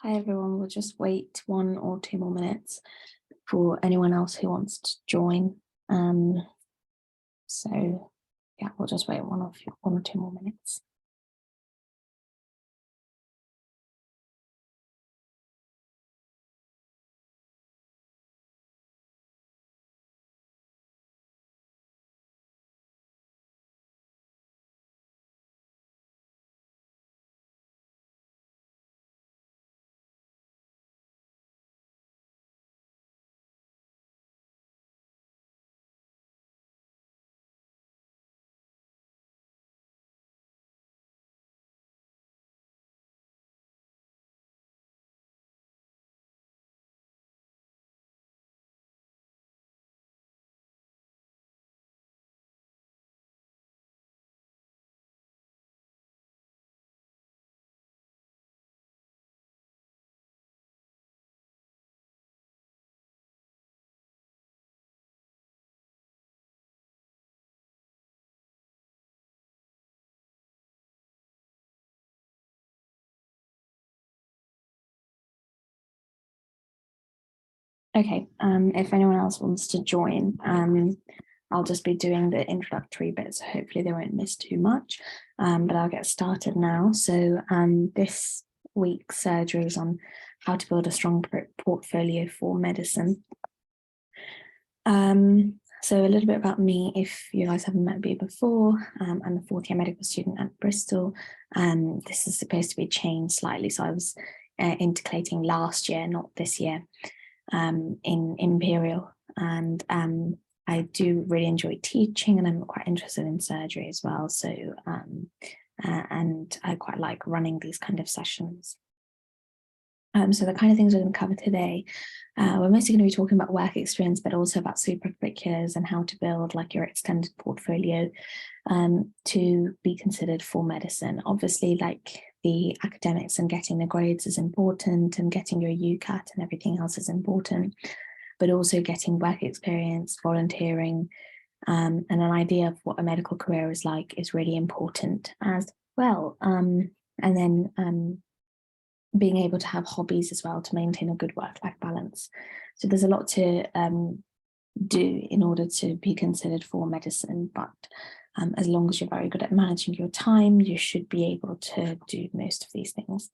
Hi everyone, we'll just wait 1 or 2 more minutes for anyone else who wants to join. So yeah, we'll just wait 1 or 2 more minutes. Okay, if anyone else wants to join, I'll just be doing the introductory bits, so hopefully they won't miss too much, but I'll get started now. So this week's surgery is on how to build a strong portfolio for medicine. So a little bit about me, if you guys haven't met me before, I'm a fourth-year medical student at Bristol. This is supposed to be changed slightly, so I was intercalating last year, not this year, in Imperial, and I do really enjoy teaching, and I'm quite interested in surgery as well, so and I quite like running these kind of sessions. So the kind of things we're going to cover today, we're mostly going to be talking about work experience, but also about supercurriculars and how to build like your extended portfolio to be considered for medicine. Obviously, like the academics and getting the grades is important, and getting your UCAT and everything else is important, but also getting work experience, volunteering, and an idea of what a medical career is like is really important as well. And then being able to have hobbies as well to maintain a good work-life balance. So there's a lot to do in order to be considered for medicine, but as long as you're very good at managing your time, you should be able to do most of these things.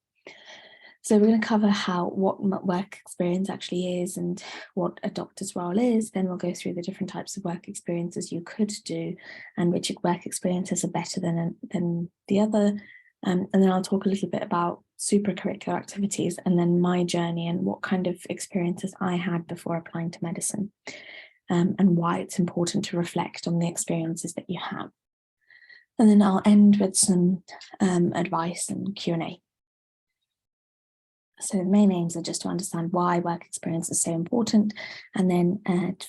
So we're going to cover what work experience actually is and what a doctor's role is. Then we'll go through the different types of work experiences you could do and which work experiences are better than the other. And then I'll talk a little bit about supercurricular activities and then my journey and what kind of experiences I had before applying to medicine, and why it's important to reflect on the experiences that you have. And then I'll end with some advice and Q&A. So the main aims are just to understand why work experience is so important, and then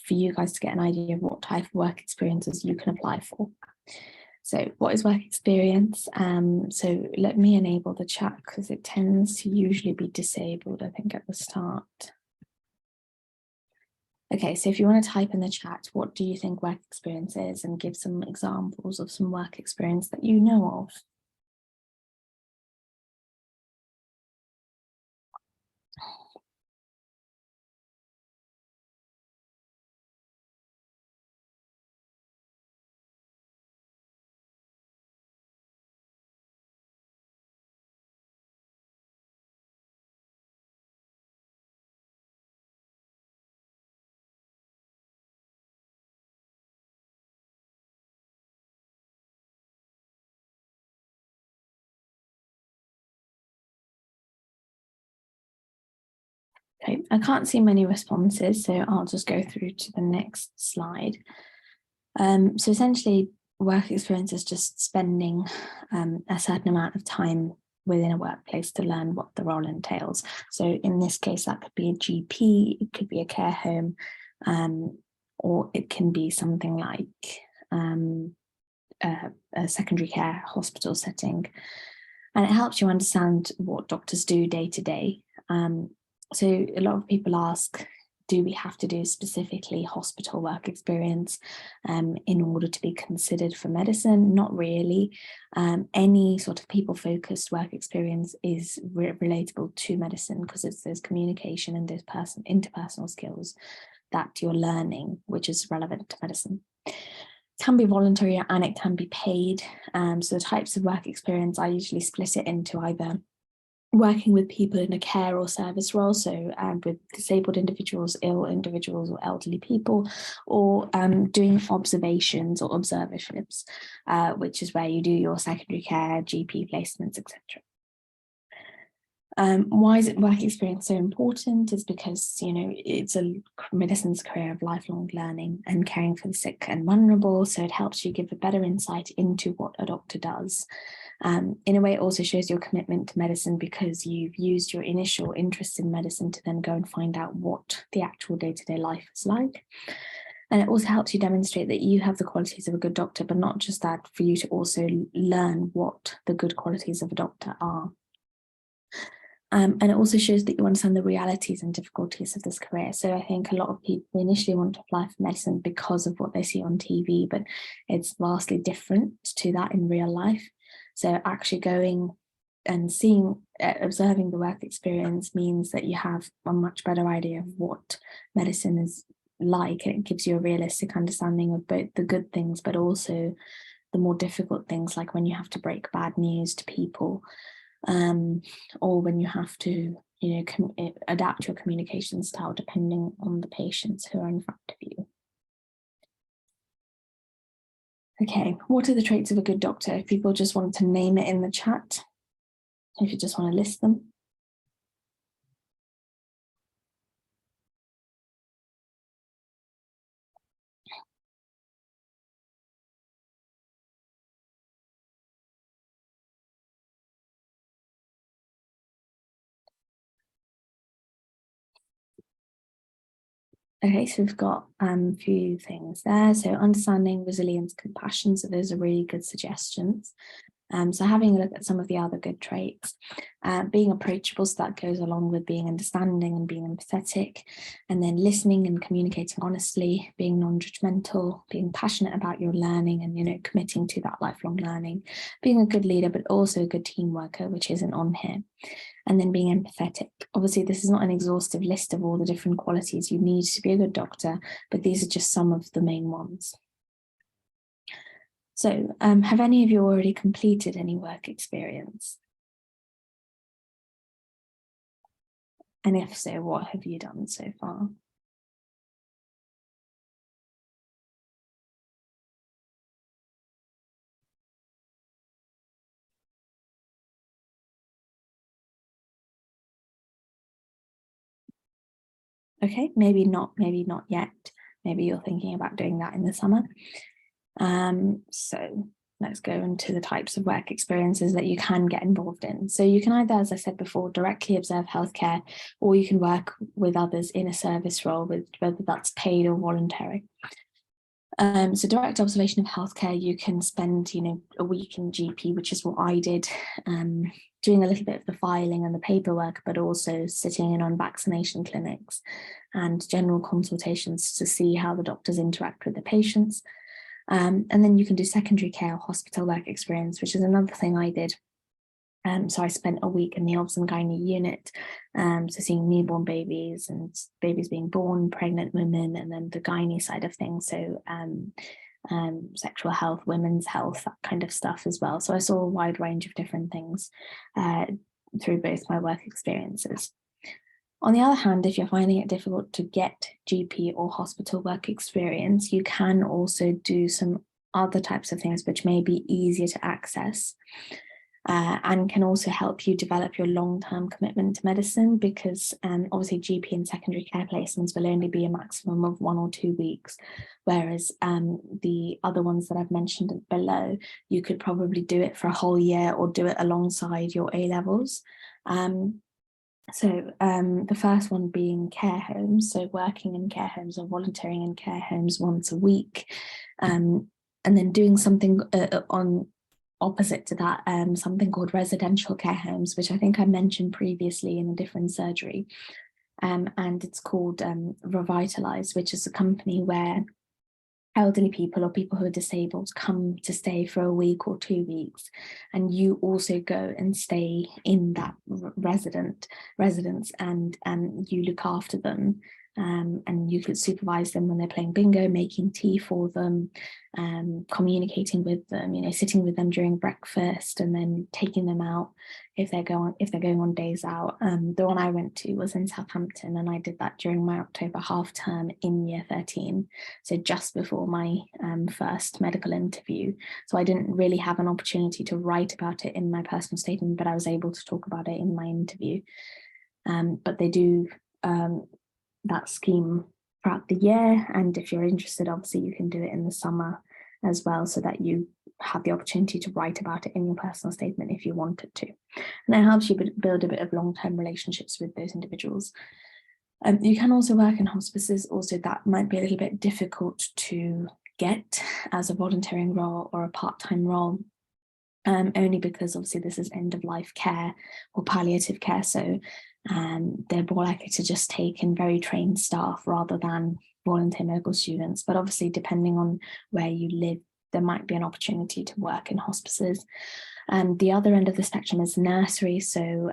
for you guys to get an idea of what type of work experiences you can apply for. So what is work experience? So let me enable the chat because it tends to usually be disabled, I think, at the start. Okay, so if you want to type in the chat, what do you think work experience is, and give some examples of some work experience that you know of. Okay, I can't see many responses, so I'll just go through to the next slide. So essentially, work experience is just spending a certain amount of time within a workplace to learn what the role entails. So in this case, that could be a GP, it could be a care home, or it can be something like a secondary care hospital setting. And it helps you understand what doctors do day to day. So a lot of people ask, do we have to do specifically hospital work experience in order to be considered for medicine? Not really. Any sort of people-focused work experience is relatable to medicine because it's those communication and those interpersonal skills that you're learning, which is relevant to medicine. It can be voluntary and it can be paid. So the types of work experience, I usually split it into either working with people in a care or service role, so with disabled individuals, ill individuals, or elderly people, or doing observations or observerships, which is where you do your secondary care, GP placements, etc. Why is work experience so important? Is because, you know, it's medicine's career of lifelong learning and caring for the sick and vulnerable, so it helps you give a better insight into what a doctor does. In a way, it also shows your commitment to medicine because you've used your initial interest in medicine to then go and find out what the actual day-to-day life is like. And it also helps you demonstrate that you have the qualities of a good doctor, but not just that, for you to also learn what the good qualities of a doctor are. And it also shows that you understand the realities and difficulties of this career. So I think a lot of people initially want to apply for medicine because of what they see on TV, but it's vastly different to that in real life. So actually going and seeing, observing the work experience means that you have a much better idea of what medicine is like. And it gives you a realistic understanding of both the good things, but also the more difficult things, like when you have to break bad news to people, or when you have to, you know, adapt your communication style depending on the patients who are in front of you. Okay, what are the traits of a good doctor? If people just want to name it in the chat, if you just want to list them. Okay, so we've got a few things there. So understanding, resilience, compassion. So those are really good suggestions. So having a look at some of the other good traits, being approachable, so that goes along with being understanding and being empathetic, and then listening and communicating honestly, being non-judgmental, being passionate about your learning and, you know, committing to that lifelong learning, being a good leader, but also a good team worker, which isn't on here. And then being empathetic. Obviously, this is not an exhaustive list of all the different qualities you need to be a good doctor, but these are just some of the main ones. So have any of you already completed any work experience? And if so, what have you done so far? Okay, maybe not yet. Maybe you're thinking about doing that in the summer. So let's go into the types of work experiences that you can get involved in. So you can either, as I said before, directly observe healthcare, or you can work with others in a service role, with whether that's paid or voluntary. So direct observation of healthcare, you can spend, you know, a week in GP, which is what I did, doing a little bit of the filing and the paperwork, but also sitting in on vaccination clinics and general consultations to see how the doctors interact with the patients. And then you can do secondary care or hospital work experience, which is another thing I did. So I spent a week in the obs and gynae unit, so seeing newborn babies and babies being born, pregnant women, and then the gynae side of things, so sexual health, women's health, that kind of stuff as well. So I saw a wide range of different things through both my work experiences. On the other hand, if you're finding it difficult to get GP or hospital work experience, you can also do some other types of things which may be easier to access. And can also help you develop your long-term commitment to medicine, because obviously GP and secondary care placements will only be a maximum of 1 or 2 weeks, whereas the other ones that I've mentioned below, you could probably do it for a whole year or do it alongside your A-levels. So the first one being care homes, so working in care homes or volunteering in care homes once a week, and then doing something on opposite to that, something called residential care homes, which I think I mentioned previously in a different surgery. and it's called Revitalize, which is a company where elderly people or people who are disabled come to stay for a week or 2 weeks, and you also go and stay in that residence, and you look after them, and you could supervise them when they're playing bingo, making tea for them, communicating with them, sitting with them during breakfast, and then taking them out if they're going on days out. The one I went to was in Southampton, and I did that during my October half term in year 13, so just before my first medical interview. So I didn't really have an opportunity to write about it in my personal statement, but I was able to talk about it in my interview. But they do that scheme throughout the year, and if you're interested, obviously you can do it in the summer as well, so that you have the opportunity to write about it in your personal statement if you wanted to, and it helps you build a bit of long-term relationships with those individuals. You can also work in hospices. Also, that might be a little bit difficult to get as a volunteering role or a part-time role, only because obviously this is end-of-life care or palliative care, so they're more likely to just take in very trained staff rather than volunteer medical students. But obviously, depending on where you live, there might be an opportunity to work in hospices. The other end of the spectrum is nursery, so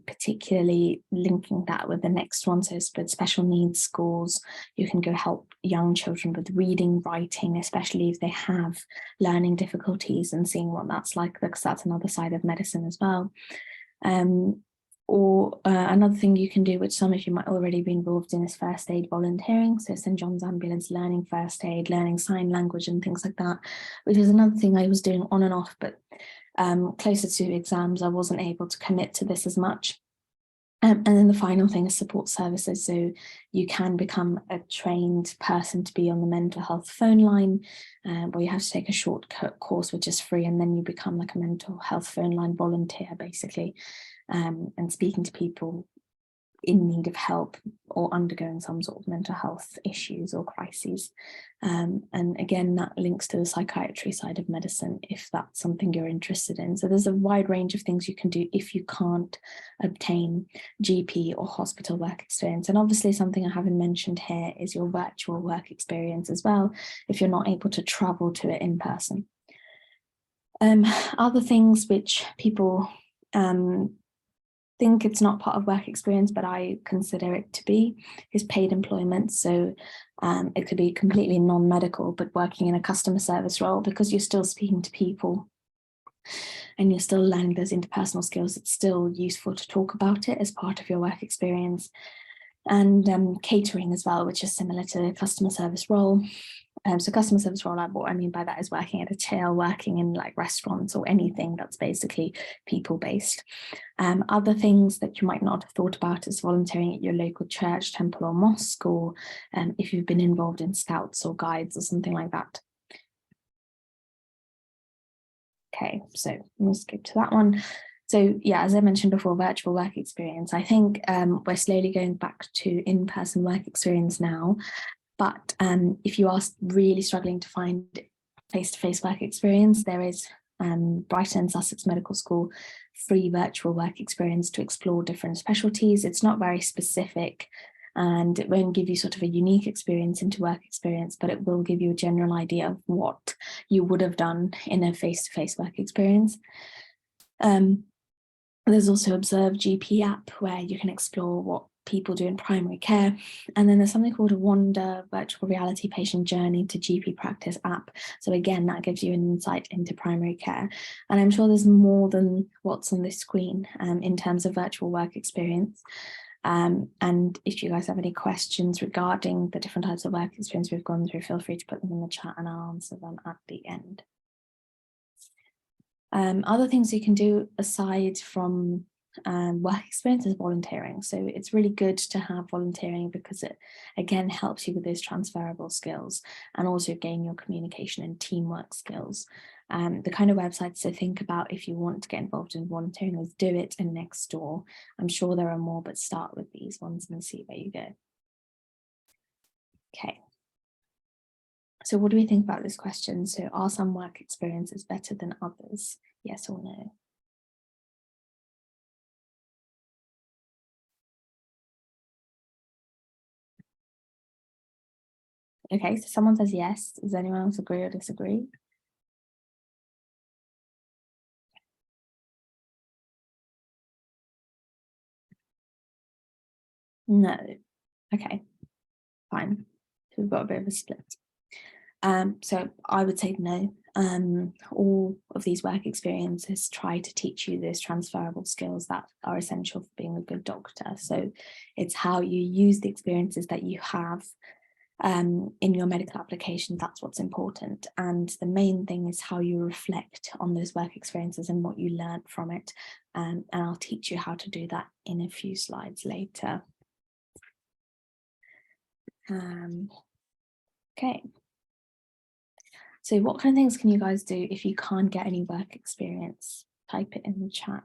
particularly linking that with the next one, so with special needs schools, you can go help young children with reading, writing, especially if they have learning difficulties, and seeing what that's like, because that's another side of medicine as well. Or another thing you can do, which some of you might already be involved in, is first aid volunteering. So St John's Ambulance, learning first aid, learning sign language and things like that, which is another thing I was doing on and off, but closer to exams, I wasn't able to commit to this as much. And then the final thing is support services. So you can become a trained person to be on the mental health phone line, where you have to take a short course, which is free, and then you become like a mental health phone line volunteer, basically, and speaking to people in need of help or undergoing some sort of mental health issues or crises. And again, that links to the psychiatry side of medicine, if that's something you're interested in. So there's a wide range of things you can do if you can't obtain GP or hospital work experience. And obviously something I haven't mentioned here is your virtual work experience as well, if you're not able to travel to it in person. Other things which people think it's not part of work experience, but I consider it to be, is paid employment. So it could be completely non-medical, but working in a customer service role, because you're still speaking to people and you're still learning those interpersonal skills, it's still useful to talk about it as part of your work experience. And catering as well, which is similar to a customer service role. So customer service role, what I mean by that is working at a till, working in like restaurants or anything that's basically people-based. Other things that you might not have thought about is volunteering at your local church, temple or mosque, or if you've been involved in scouts or guides or something like that. Okay, so I'm going to skip to that one. So yeah, as I mentioned before, virtual work experience. I think we're slowly going back to in-person work experience now. But if you are really struggling to find face-to-face work experience, there is Brighton and Sussex Medical School free virtual work experience to explore different specialties. It's not very specific, and it won't give you sort of a unique experience into work experience, but it will give you a general idea of what you would have done in a face-to-face work experience. There's also Observe GP app, where you can explore what people do in primary care. And then there's something called a Wander virtual reality patient journey to GP practice app. So again, that gives you an insight into primary care. And I'm sure there's more than what's on this screen in terms of virtual work experience. And if you guys have any questions regarding the different types of work experience we've gone through, feel free to put them in the chat and I'll answer them at the end. Other things you can do aside from work experience is volunteering. So it's really good to have volunteering because it, again, helps you with those transferable skills and also gain your communication and teamwork skills. The kind of websites to think about if you want to get involved in volunteering is Do It and Nextdoor. I'm sure there are more, but start with these ones and see where you go. Okay. So what do we think about this question? So are some work experiences better than others? Yes or no? Okay, so someone says yes. Does anyone else agree or disagree? No. Okay, fine. So we've got a bit of a split. So I would say no. All of these work experiences try to teach you those transferable skills that are essential for being a good doctor. So it's how you use the experiences that you have in your medical application. That's what's important. And the main thing is how you reflect on those work experiences and what you learned from it. And I'll teach you how to do that in a few slides later. Okay. So what kind of things can you guys do if you can't get any work experience? Type it in the chat.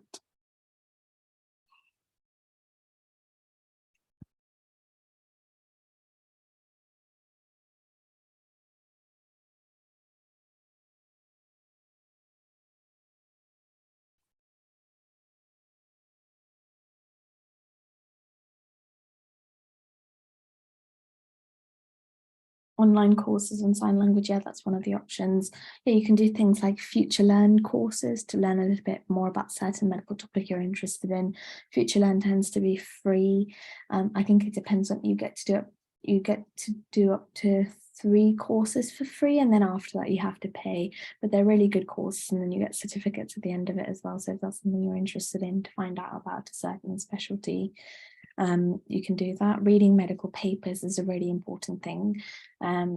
Online courses on sign language, yeah, that's one of the options. Yeah, you can do things like future learn courses to learn a little bit more about certain medical topic you're interested in. Future learn tends to be free. I think it depends on, you get to do up to 3 courses for free, and then after that you have to pay, but they're really good courses, and then you get certificates at the end of it as well. So if that's something you're interested in to find out about a certain specialty, you can do that. Reading medical papers is a really important thing.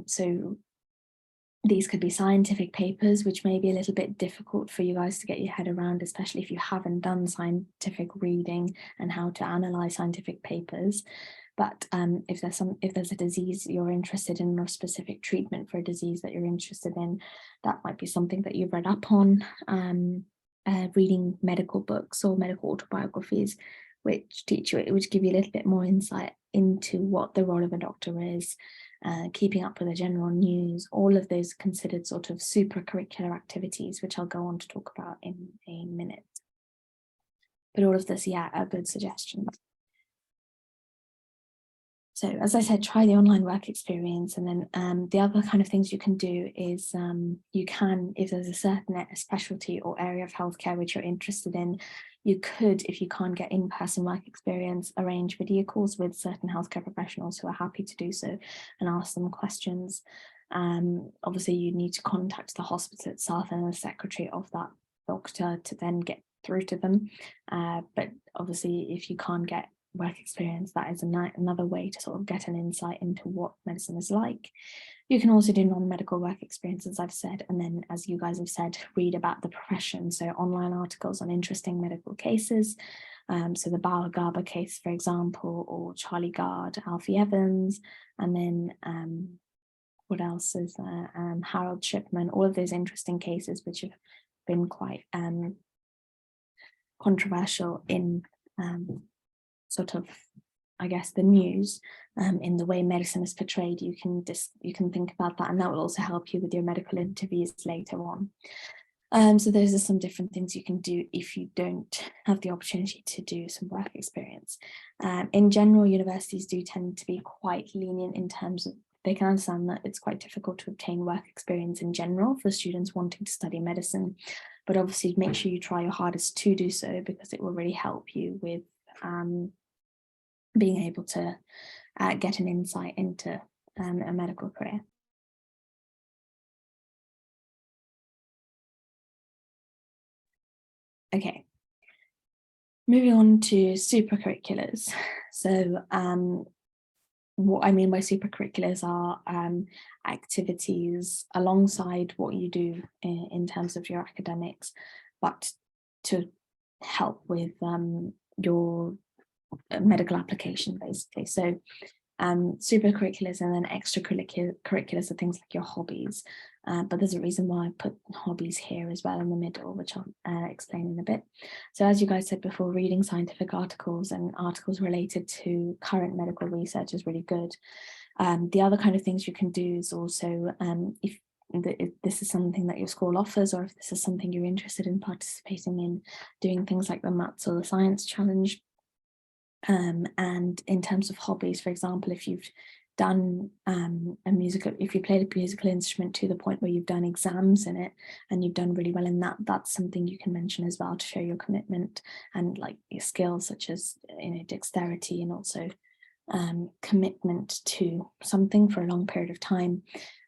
So these could be scientific papers, which may be a little bit difficult for you guys to get your head around, especially if you haven't done scientific reading and how to analyze scientific papers. But if there's a disease you're interested in, or specific treatment for a disease that you're interested in, that might be something that you've read up on. Reading medical books or medical autobiographies, which teach you, it would give you a little bit more insight into what the role of a doctor is. Keeping up with the general news, all of those considered sort of supracurricular activities, which I'll go on to talk about in a minute. But all of this, yeah, are good suggestions. So as I said, try the online work experience. And then the other kind of things you can do is you can, if there's a certain specialty or area of healthcare which you're interested in, you could, if you can't get in-person work experience, arrange video calls with certain healthcare professionals who are happy to do so and ask them questions. Obviously, you need to contact the hospital itself and the secretary of that doctor to then get through to them. But obviously, if you can't get work experience, that is another way to sort of get an insight into what medicine is like. You can also do non-medical work experience, as I've said, and then, as you guys have said, read about the profession. So online articles on interesting medical cases. So the Bauer Garber case, for example, or Charlie Gard, Alfie Evans, and then what else is there? Harold Shipman, all of those interesting cases which have been quite controversial in sort of, I guess, the news, in the way medicine is portrayed. You can think about that, and that will also help you with your medical interviews later on. So those are some different things you can do if you don't have the opportunity to do some work experience. In general, universities do tend to be quite lenient in terms of, they can understand that it's quite difficult to obtain work experience in general for students wanting to study medicine, but obviously make sure you try your hardest to do so, because it will really help you with being able to get an insight into a medical career. Okay, moving on to supracurriculars. So what I mean by supracurriculars are activities alongside what you do in terms of your academics, but to help with your medical application, basically. So supracurriculars and then extracurriculars are things like your hobbies. But there's a reason why I put hobbies here as well in the middle, which I'll explain in a bit. So as you guys said before, reading scientific articles and articles related to current medical research is really good. The other kind of things you can do is also, if this is something that your school offers, or if this is something you're interested in participating in, doing things like the maths or the science challenge. And in terms of hobbies, for example, if you've done if you played a musical instrument to the point where you've done exams in it and you've done really well in that, that's something you can mention as well to show your commitment and like your skills such as, you know, dexterity and also commitment to something for a long period of time,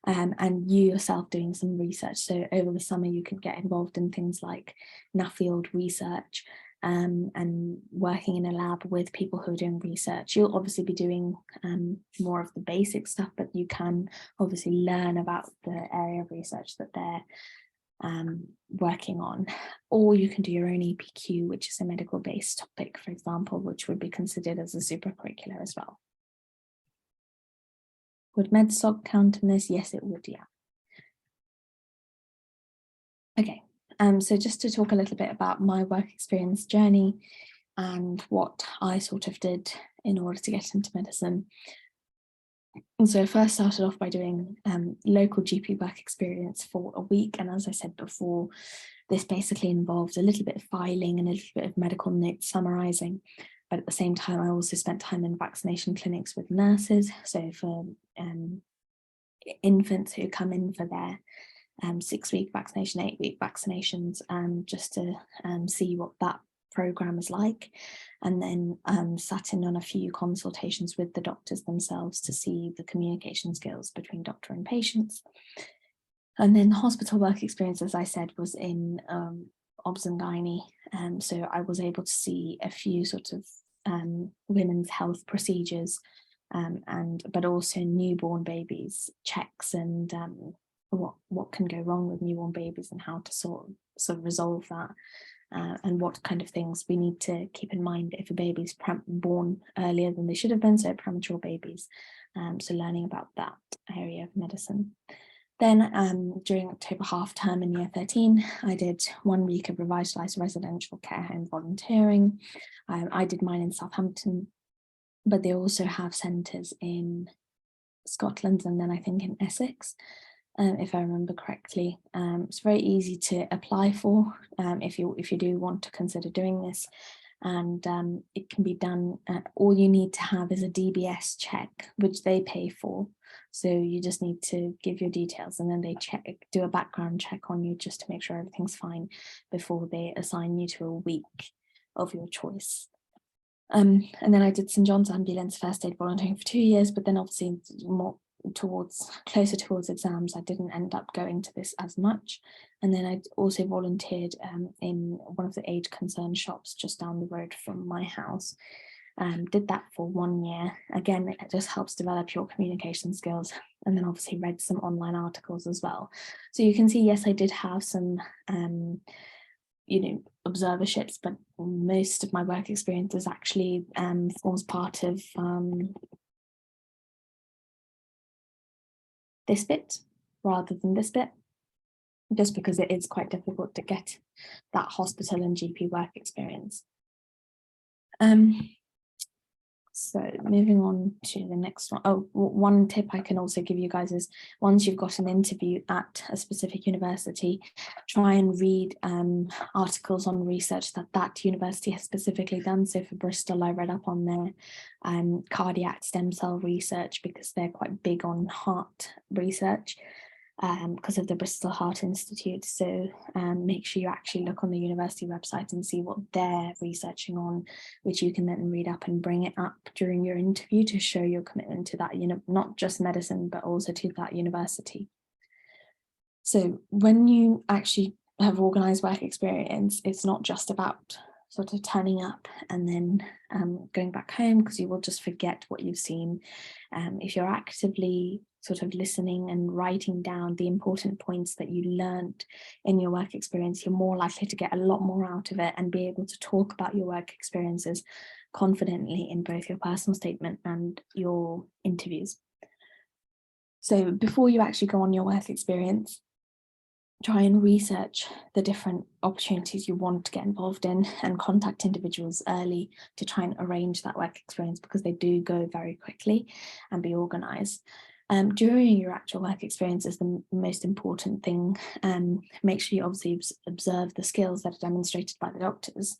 and you yourself doing some research. So over the summer you could get involved in things like Nuffield research, and working in a lab with people who are doing research. You'll obviously be doing more of the basic stuff, but you can obviously learn about the area of research that they're working on. Or you can do your own EPQ, which is a medical based topic, for example, which would be considered as a supercurricular as well. Would MedSoc count in this? Yes, it would, yeah. Okay, so just to talk a little bit about my work experience journey and what I sort of did in order to get into medicine. And so I first started off by doing local GP work experience for a week. And as I said before, this basically involved a little bit of filing and a little bit of medical notes summarising. But at the same time, I also spent time in vaccination clinics with nurses. So for infants who come in for their 6-week vaccination, 8-week vaccinations, just to see what that program is like, and then sat in on a few consultations with the doctors themselves to see the communication skills between doctor and patients. And then the hospital work experience, as I said, was in obs and gynae, so I was able to see a few sort of women's health procedures, but also newborn babies checks and what can go wrong with newborn babies and how to sort of resolve that, and what kind of things we need to keep in mind if a baby's born earlier than they should have been, so premature babies. So learning about that area of medicine. Then during October half term in year 13, I did 1 week of revitalised residential care home volunteering. I did mine in Southampton, but they also have centres in Scotland and then I think in Essex, if I remember correctly. It's very easy to apply for if you do want to consider doing this, and it can be done. All you need to have is a DBS check, which they pay for. So you just need to give your details and then they do a background check on you just to make sure everything's fine before they assign you to a week of your choice. And then I did St John's Ambulance first aid volunteering for 2 years, but then obviously closer towards exams, I didn't end up going to this as much. And then I also volunteered in one of the age concern shops just down the road from my house. Did that for 1 year. Again, it just helps develop your communication skills, and then obviously read some online articles as well. So you can see, yes, I did have some observerships, but most of my work experience is actually forms part of this bit rather than this bit, just because it is quite difficult to get that hospital and GP work experience. So moving on to the next one. Oh, one tip I can also give you guys is once you've got an interview at a specific university, try and read articles on research that university has specifically done. So for Bristol, I read up on their cardiac stem cell research because they're quite big on heart research, because of the Bristol Heart Institute. So make sure you actually look on the university website and see what they're researching on, which you can then read up and bring it up during your interview to show your commitment to that, not just medicine, but also to that university. So when you actually have organised work experience, it's not just about sort of turning up and then going back home, because you will just forget what you've seen. If you're actively sort of listening and writing down the important points that you learned in your work experience, you're more likely to get a lot more out of it and be able to talk about your work experiences confidently in both your personal statement and your interviews. So before you actually go on your work experience, try and research the different opportunities you want to get involved in and contact individuals early to try and arrange that work experience, because they do go very quickly, and be organised. During your actual work experience is the most important thing. Make sure you obviously observe the skills that are demonstrated by the doctors.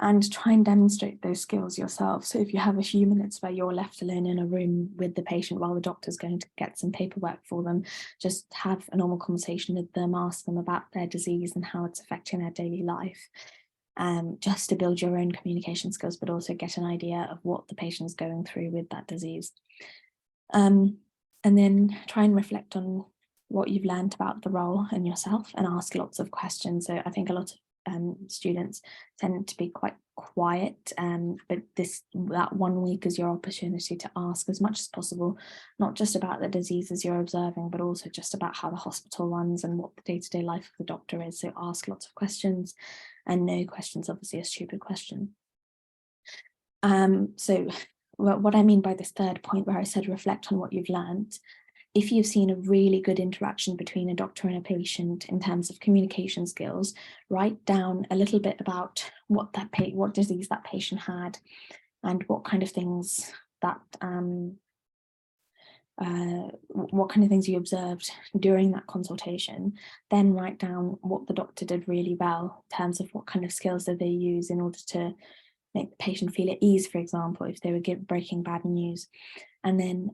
and try and demonstrate those skills yourself. So if you have a few minutes where you're left alone in a room with the patient while the doctor's going to get some paperwork for them, just have a normal conversation with them, ask them about their disease and how it's affecting their daily life, just to build your own communication skills, but also get an idea of what the patient's going through with that disease. And then try and reflect on what you've learned about the role and yourself, and ask lots of questions. So I think a lot of students tend to be quite quiet, but that 1 week is your opportunity to ask as much as possible, not just about the diseases you're observing, but also just about how the hospital runs and what the day-to-day life of the doctor is. So ask lots of questions, and no question's obviously a stupid question. So what I mean by this third point where I said reflect on what you've learned, if you've seen a really good interaction between a doctor and a patient in terms of communication skills, write down a little bit about what disease that patient had, and what kind of things that what kind of things you observed during that consultation. Then write down what the doctor did really well in terms of what kind of skills did they use in order to make the patient feel at ease, for example, if they were breaking bad news. And then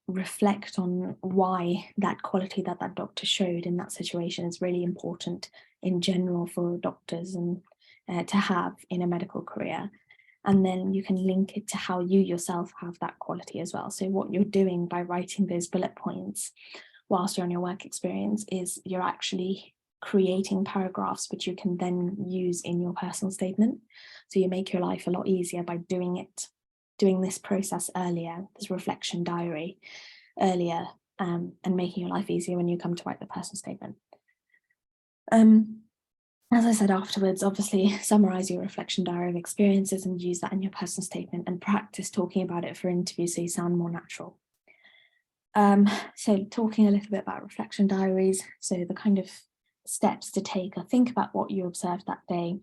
reflect on why that quality that doctor showed in that situation is really important in general for doctors and to have in a medical career. And then you can link it to how you yourself have that quality as well. So what you're doing by writing those bullet points whilst you're on your work experience is you're actually creating paragraphs which you can then use in your personal statement. So you make your life a lot easier by doing this process earlier, this reflection diary earlier, and making your life easier when you come to write the personal statement. As I said afterwards, obviously summarize your reflection diary of experiences and use that in your personal statement, and practice talking about it for interviews so you sound more natural. So talking a little bit about reflection diaries, so the kind of steps to take are think about what you observed that day,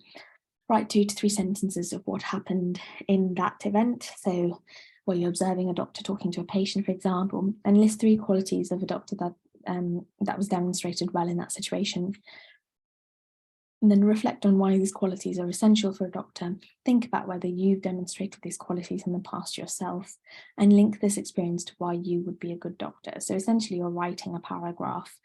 write 2 to 3 sentences of what happened in that event. So while you're observing a doctor talking to a patient, for example, and list 3 qualities of a doctor that was demonstrated well in that situation. And then reflect on why these qualities are essential for a doctor. Think about whether you've demonstrated these qualities in the past yourself, and link this experience to why you would be a good doctor. So essentially you're writing a paragraph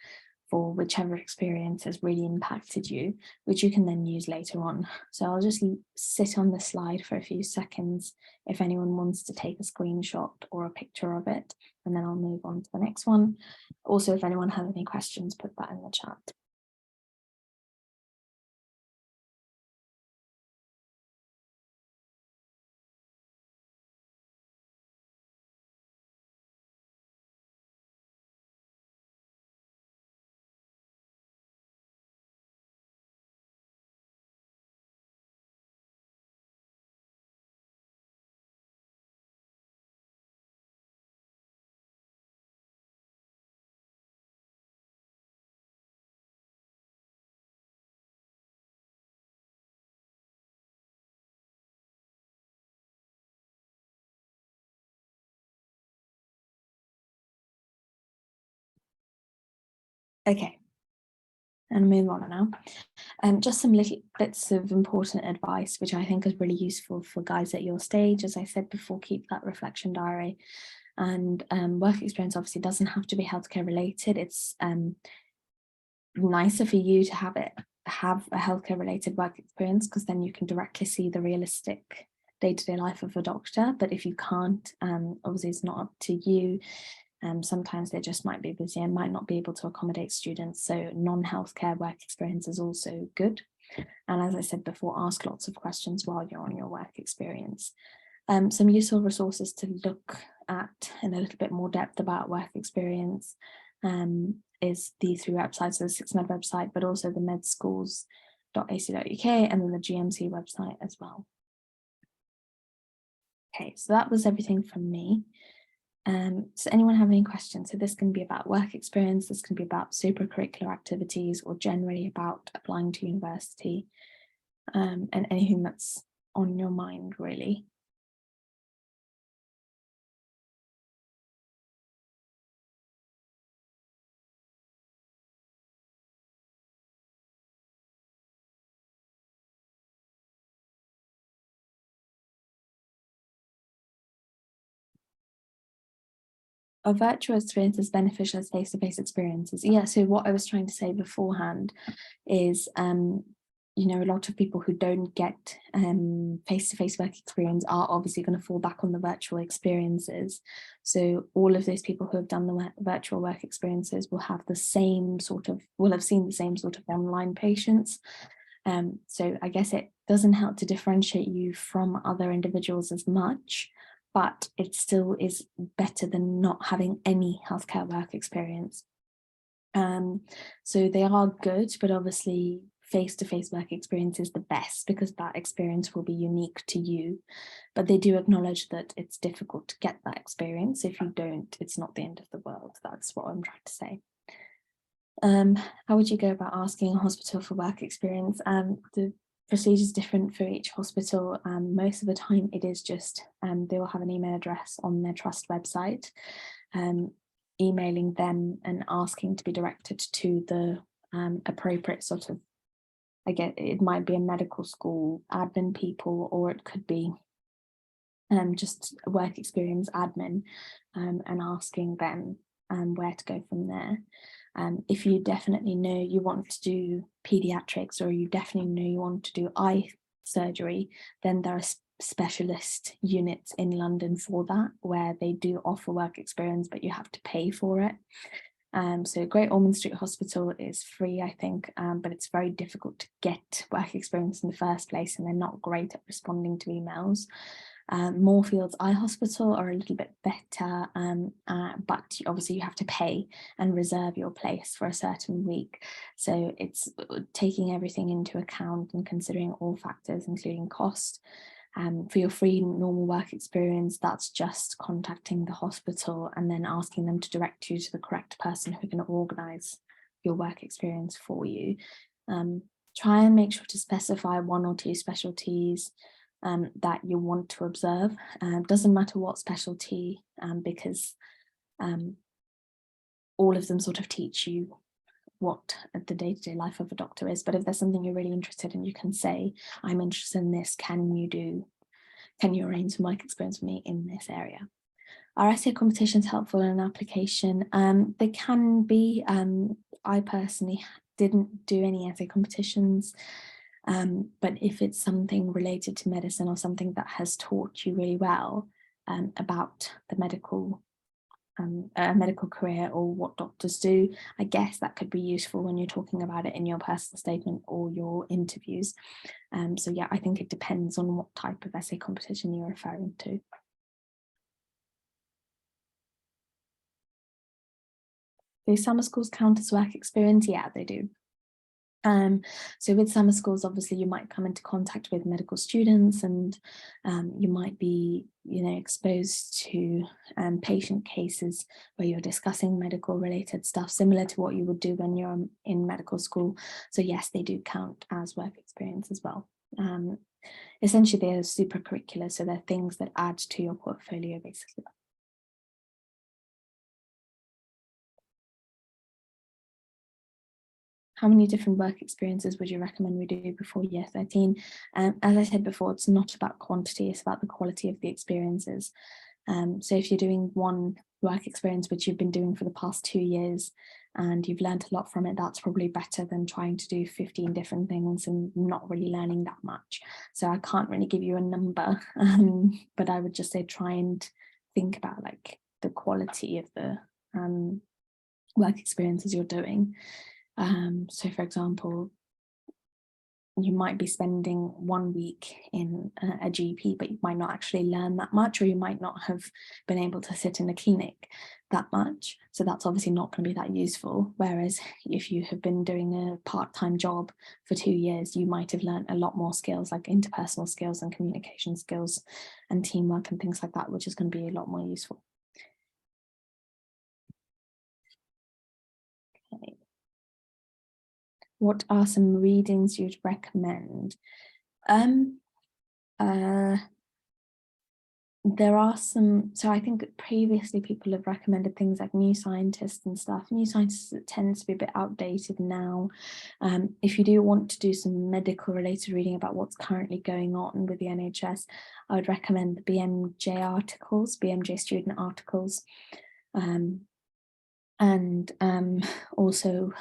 for whichever experience has really impacted you, which you can then use later on. So I'll just sit on the slide for a few seconds if anyone wants to take a screenshot or a picture of it, and then I'll move on to the next one. Also, if anyone has any questions, put that in the chat. Okay, and move on now. Just some little bits of important advice, which I think is really useful for guys at your stage. As I said before, keep that reflection diary. And work experience obviously doesn't have to be healthcare related. It's nicer for you to have a healthcare related work experience, because then you can directly see the realistic day-to-day life of a doctor. But if you can't, obviously it's not up to you. Sometimes they just might be busy and might not be able to accommodate students. So non-healthcare work experience is also good. And as I said before, ask lots of questions while you're on your work experience. Some useful resources to look at in a little bit more depth about work experience is the 3 websites, so the SIXMed website, but also the medschools.ac.uk and then the GMC website as well. Okay, so that was everything from me. Does anyone have any questions? So this can be about work experience, this can be about supercurricular activities, or generally about applying to university, and anything that's on your mind, really. Are virtual experiences beneficial as face-to-face experiences? Yeah, so what I was trying to say beforehand is, you know, a lot of people who don't get face-to-face work experience are obviously going to fall back on the virtual experiences. So all of those people who have done the virtual work experiences will have the same sort of, will have seen the same sort of online patients. So I guess it doesn't help to differentiate you from other individuals as much, but it still is better than not having any healthcare work experience. So they are good, but obviously face-to-face work experience is the best because that experience will be unique to you. But they do acknowledge that it's difficult to get that experience. If you don't, it's not the end of the world. That's what I'm trying to say. How would you go about asking a hospital for work experience? The procedure is different for each hospital. Most of the time it is just they will have an email address on their trust website, emailing them and asking to be directed to the appropriate sort of, I get it might be a medical school admin people, or it could be just work experience admin, and asking them where to go from there. If you definitely know you want to do pediatrics, or you definitely know you want to do eye surgery, then there are specialist units in London for that, where they do offer work experience, but you have to pay for it. So Great Ormond Street Hospital is free, I think, but it's very difficult to get work experience in the first place, and they're not great at responding to emails. Moorfields Eye Hospital are a little bit better, but obviously you have to pay and reserve your place for a certain week. So it's taking everything into account and considering all factors, including cost. For your free normal work experience, that's just contacting the hospital and then asking them to direct you to the correct person who can organise your work experience for you. Try and make sure to specify 1 or 2 specialties that you want to observe. Doesn't matter what specialty, because all of them sort of teach you what the day-to-day life of a doctor is. But if there's something you're really interested in, you can say, I'm interested in this, can you arrange some work experience for me in this area? Are essay competitions helpful in an application? They can be. I personally didn't do any essay competitions, but if it's something related to medicine or something that has taught you really well about the medical career or what doctors do, I guess that could be useful when you're talking about it in your personal statement or your interviews. So yeah, I think it depends on what type of essay competition you're referring to. Do summer schools count as work experience? Yeah, they do. So with summer schools, obviously you might come into contact with medical students, and you might be, exposed to patient cases where you're discussing medical related stuff, similar to what you would do when you're in medical school. So yes, they do count as work experience as well. Essentially, they're super curricular, so they're things that add to your portfolio, basically. How many different work experiences would you recommend we do before year 13? As I said before, it's not about quantity, it's about the quality of the experiences. So if you're doing one work experience, which you've been doing for the past 2 years, and you've learned a lot from it, that's probably better than trying to do 15 different things and not really learning that much. So I can't really give you a number, but I would just say try and think about like the quality of the work experiences you're doing. So for example, you might be spending 1 week in a GP, but you might not actually learn that much, or you might not have been able to sit in a clinic that much. So that's obviously not going to be that useful. Whereas if you have been doing a part-time job for 2 years, you might have learned a lot more skills, like interpersonal skills and communication skills and teamwork and things like that, which is going to be a lot more useful. Okay. What are some readings you'd recommend? There are some, so I think previously people have recommended things like New Scientist and stuff. New Scientist tends to be a bit outdated now. If you do want to do some medical related reading about what's currently going on with the NHS, I would recommend the BMJ articles, BMJ student articles. And also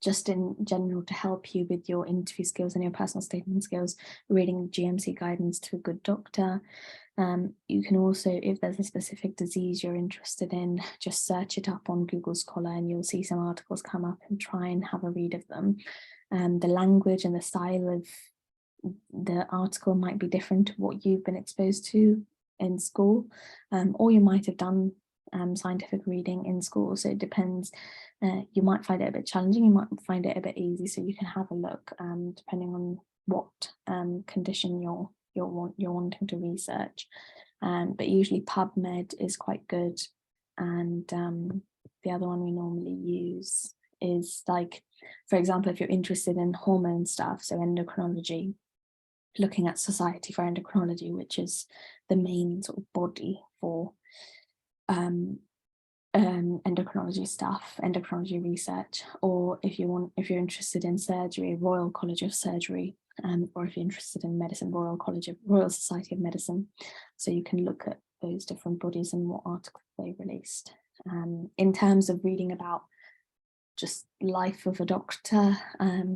just in general to help you with your interview skills and your personal statement skills, reading GMC guidance to a good doctor. You can also, if there's a specific disease you're interested in, just search it up on Google Scholar and you'll see some articles come up and try and have a read of them. The language and the style of the article might be different to what you've been exposed to in school, or you might have done scientific reading in school, so it depends. You might find it a bit challenging, you might find it a bit easy, so you can have a look depending on what condition you're wanting to research. But usually PubMed is quite good, and the other one we normally use is, like, for example, if you're interested in hormone stuff, so endocrinology, looking at Society for Endocrinology, which is the main sort of body for endocrinology stuff, endocrinology research. Or if you're interested in surgery, Royal College of Surgery, or if you're interested in medicine, Royal Society of Medicine. So you can look at those different bodies and what articles they released. In terms of reading about just life of a doctor,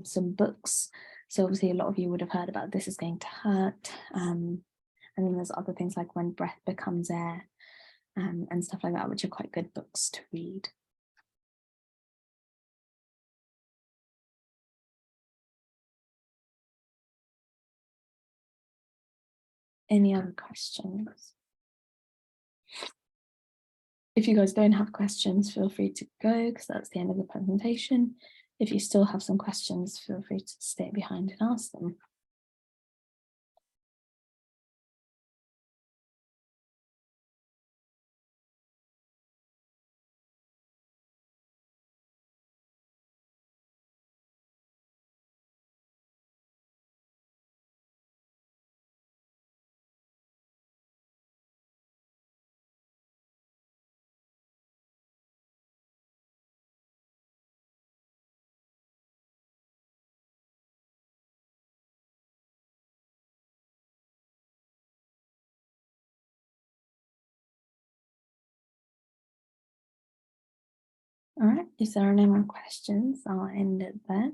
some books. So obviously a lot of you would have heard about This Is Going to Hurt. And then there's other things like When Breath Becomes Air, and stuff like that, which are quite good books to read. Any other questions? If you guys don't have questions, feel free to go, because that's the end of the presentation. If you still have some questions, feel free to stay behind and ask them. All right, if there are no more questions, I'll end it there.